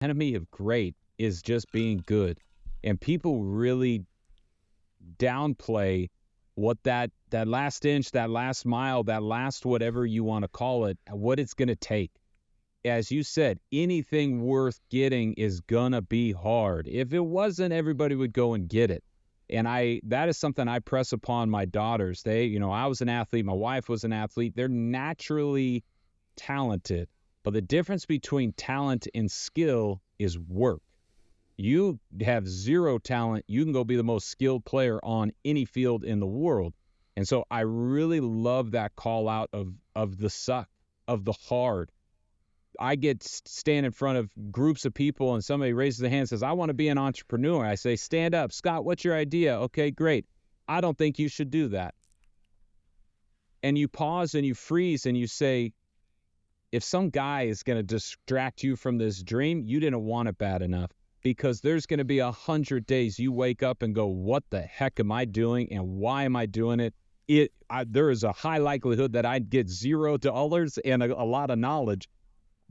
enemy of great is just being good. And people really downplay what that last inch, that last mile, that last whatever you want to call it, what it's going to take. As you said, anything worth getting is gonna be hard. If it wasn't, everybody would go and get it. And that is something I press upon my daughters. I was an athlete, my wife was an athlete. They're naturally talented. But the difference between talent and skill is work. You have zero talent, you can go be the most skilled player on any field in the world. And so I really love that call out of the suck, of the hard. I get stand in front of groups of people and somebody raises their hand and says, I want to be an entrepreneur. I say, stand up. Scott, what's your idea? Okay, great. I don't think you should do that. And you pause and you freeze and you say, if some guy is going to distract you from this dream, you didn't want it bad enough, because there's going to be 100 days you wake up and go, what the heck am I doing and why am I doing it? There is a high likelihood that I'd get $0 and a lot of knowledge.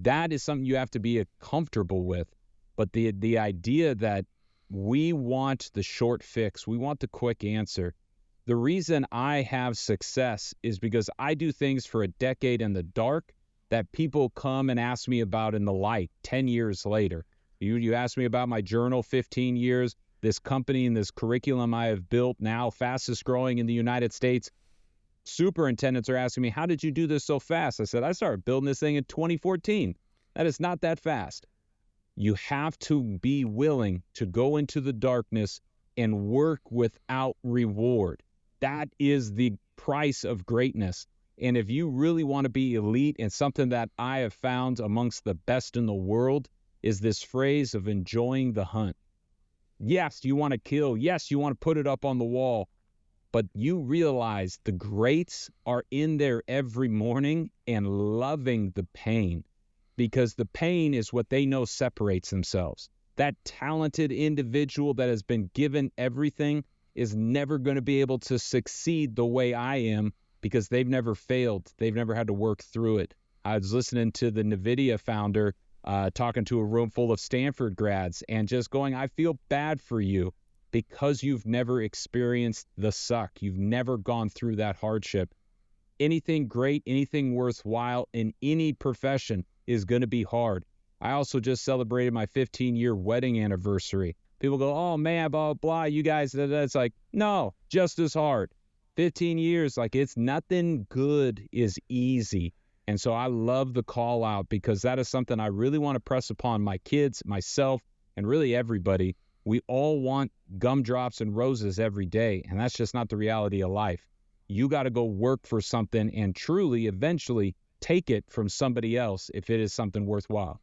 That is something you have to be comfortable with. But the idea that we want the short fix, we want the quick answer. The reason I have success is because I do things for a decade in the dark that people come and ask me about in the light 10 years later. You ask me about my journal, 15 years, this company and this curriculum I have built, now fastest growing in the United States. Superintendents are asking me, how did you do this so fast? I said, I started building this thing in 2014. That is not that fast. You have to be willing to go into the darkness and work without reward. That is the price of greatness. And if you really want to be elite, and something that I have found amongst the best in the world is this phrase of enjoying the hunt. Yes, you want to kill. Yes, you want to put it up on the wall. But you realize the greats are in there every morning and loving the pain, because the pain is what they know separates themselves. That talented individual that has been given everything is never going to be able to succeed the way I am, because they've never failed. They've never had to work through it. I was listening to the NVIDIA founder talking to a room full of Stanford grads and just going, I feel bad for you, because you've never experienced the suck. You've never gone through that hardship. Anything great, anything worthwhile in any profession is going to be hard. I also just celebrated my 15-year wedding anniversary. People go, oh man, blah, blah, you guys, it's like, no, just as hard. 15 years, like, it's nothing good is easy. And so I love the call out, because that is something I really want to press upon my kids, myself, and really everybody. We all want gumdrops and roses every day, and that's just not the reality of life. You got to go work for something and truly, eventually, take it from somebody else if it is something worthwhile.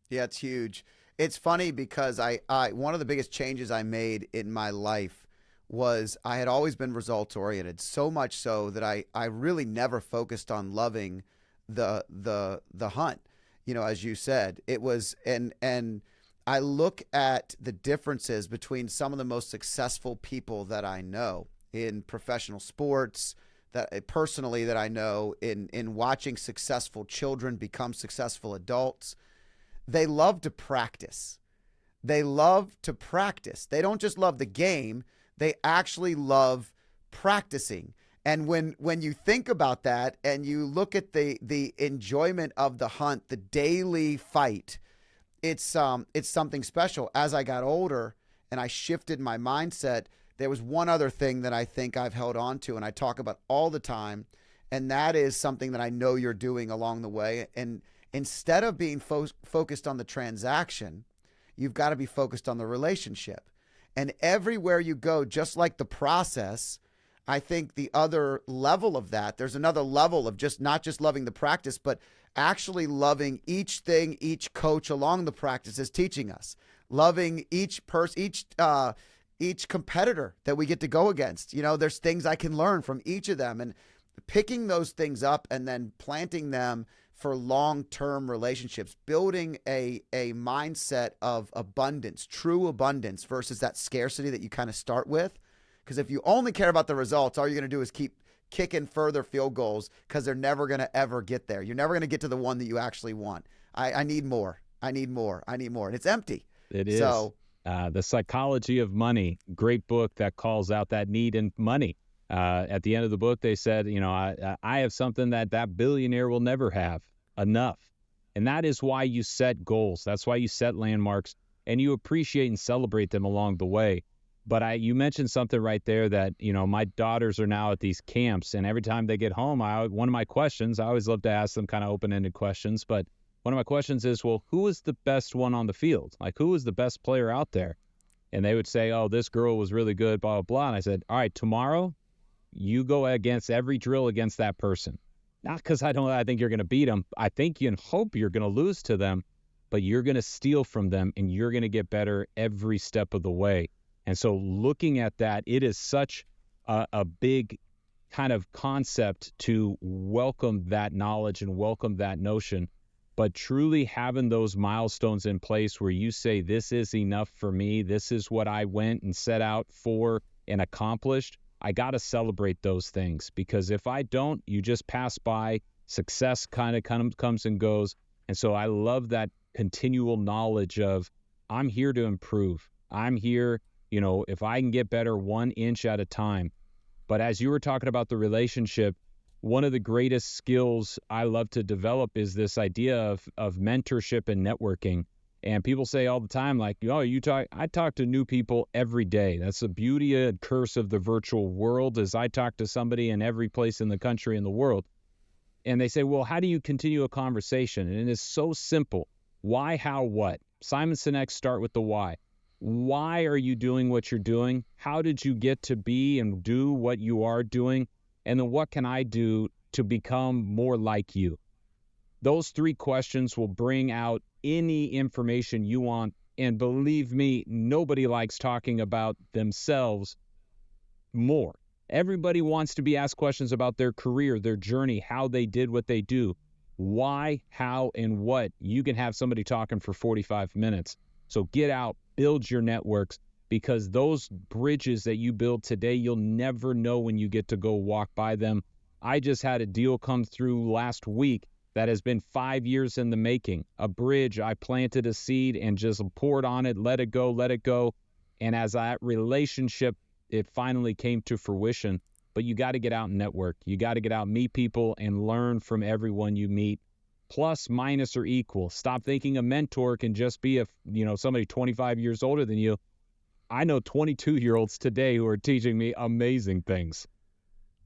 Yeah, it's huge. It's funny because I one of the biggest changes I made in my life was I had always been results oriented, so much so that I really never focused on loving the hunt. You know, as you said, it was and I look at the differences between some of the most successful people that I know in professional sports, that personally that I know in watching successful children become successful adults. They love to practice. They love to practice. They don't just love the game, they actually love practicing. And when you think about that and you look at the enjoyment of the hunt, the daily fight, it's something special. As I got older and I shifted my mindset, there was one other thing that I think I've held on to and I talk about all the time, and that is something that I know you're doing along the way. And instead of being focused on the transaction, you've got to be focused on the relationship. And everywhere you go, just like the process, I think the other level of that, there's another level of just not just loving the practice, but actually loving each thing each coach along the practice is teaching us, loving each person, each competitor that we get to go against. You know, there's things I can learn from each of them, and picking those things up and then planting them for long-term relationships, building a mindset of abundance, true abundance, versus that scarcity that you kind of start with. Because if you only care about the results, all you're going to do is keep kicking further field goals, because they're never going to ever get there. You're never going to get to the one that you actually want. I need more. I need more. I need more. And it's empty. It is. So, The Psychology of Money, great book that calls out that need in money. At the end of the book, they said, I have something that billionaire will never have, enough. And that is why you set goals. That's why you set landmarks, and you appreciate and celebrate them along the way. But you mentioned something right there that, my daughters are now at these camps, and every time they get home, one of my questions, I always love to ask them kind of open-ended questions, but one of my questions is, well, who is the best one on the field? Like, who is the best player out there? And they would say, oh, this girl was really good, blah, blah, blah. And I said, all right, tomorrow you go against every drill against that person. Not because I think you're going to beat them. I think you and hope you're going to lose to them, but you're going to steal from them, and you're going to get better every step of the way. And so looking at that, it is such a big kind of concept to welcome that knowledge and welcome that notion. But truly having those milestones in place where you say, this is enough for me, this is what I went and set out for and accomplished, I got to celebrate those things, because if I don't, you just pass by. Success kind of comes and goes. And so I love that continual knowledge of, I'm here to improve. I'm here, if I can get better 1 inch at a time. But as you were talking about the relationship, one of the greatest skills I love to develop is this idea of mentorship and networking. And people say all the time, like, I talk to new people every day. That's the beauty and curse of the virtual world, is I talk to somebody in every place in the country and the world. And they say, well, how do you continue a conversation? And it is so simple. Why, how, what? Simon Sinek, start with the why. Why are you doing what you're doing? How did you get to be and do what you are doing? And then what can I do to become more like you? Those 3 questions will bring out any information you want. And believe me, nobody likes talking about themselves more. Everybody wants to be asked questions about their career, their journey, how they did what they do. Why, how, and what? You can have somebody talking for 45 minutes. So get out, build your networks, because those bridges that you build today, you'll never know when you get to go walk by them. I just had a deal come through last week that has been 5 years in the making. A bridge, I planted a seed and just poured on it, let it go. And as that relationship, it finally came to fruition. But you got to get out and network. You got to get out, meet people, and learn from everyone you meet. Plus, minus, or equal. Stop thinking a mentor can just be somebody 25 years older than you. I know 22-year-olds today who are teaching me amazing things.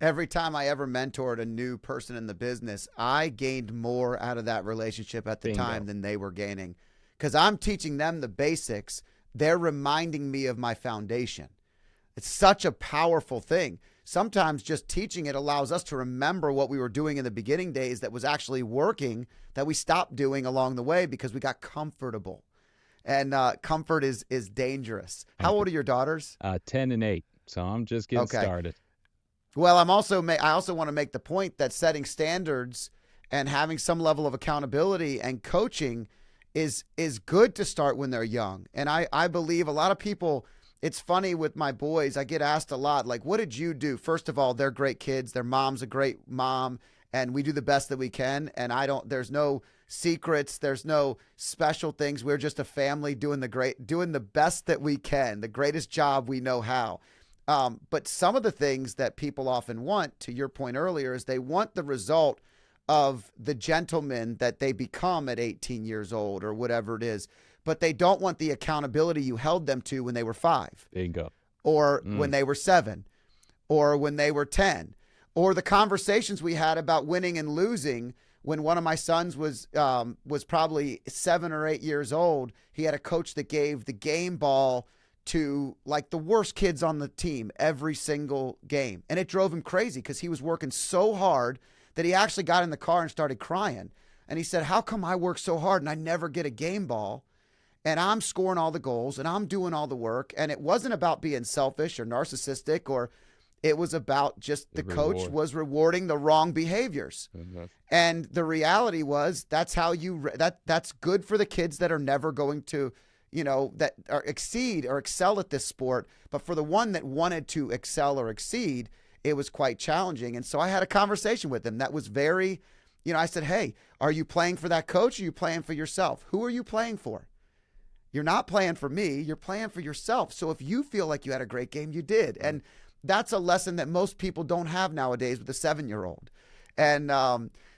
every time I ever mentored a new person in the business, I gained more out of that relationship at the Bingo. time than they were gaining, because I'm teaching them the basics. They're reminding me of my foundation. It's such a powerful thing. Sometimes just teaching it allows us to remember what we were doing in the beginning days that was actually working, that we stopped doing along the way because we got comfortable. And comfort is dangerous. How old are your daughters? 10 and 8. So I'm just getting started. Well, I also want to make the point that setting standards and having some level of accountability and coaching is good to start when they're young. And I believe a lot of people, it's funny with my boys, I get asked a lot, like, what did you do? First of all, they're great kids. Their mom's a great mom, and we do the best that we can. And there's no secrets. There's no special things. We're just a family doing the best that we can, the greatest job we know how. But some of the things that people often want, to your point earlier, is they want the result of the gentleman that they become at 18 years old or whatever it is. But they don't want the accountability you held them to when they were 5. There you go. Or when they were 7, or when they were 10, or the conversations we had about winning and losing. When one of my sons was probably 7 or 8 years old, he had a coach that gave the game ball to like the worst kids on the team every single game. And it drove him crazy because he was working so hard that he actually got in the car and started crying. And he said, how come I work so hard and I never get a game ball? And I'm scoring all the goals and I'm doing all the work. And it wasn't about being selfish or narcissistic, or it was about just the coach was rewarding the wrong behaviors. Mm-hmm. And the reality was that's how that's good for the kids that are never going to, that are exceed or excel at this sport. But for the one that wanted to excel or exceed, it was quite challenging. And so I had a conversation with him that was very I said, hey, are you playing for that coach or are you playing for yourself? Who are you playing for? You're not playing for me. You're playing for yourself. So if you feel like you had a great game, you did. And that's a lesson that most people don't have nowadays with a 7-year-old. And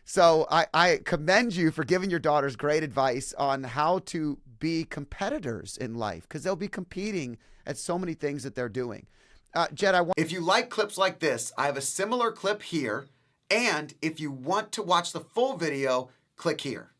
so I commend you for giving your daughters great advice on how to be competitors in life, because they'll be competing at so many things that they're doing. Jed, if you like clips like this, I have a similar clip here. And if you want to watch the full video, click here.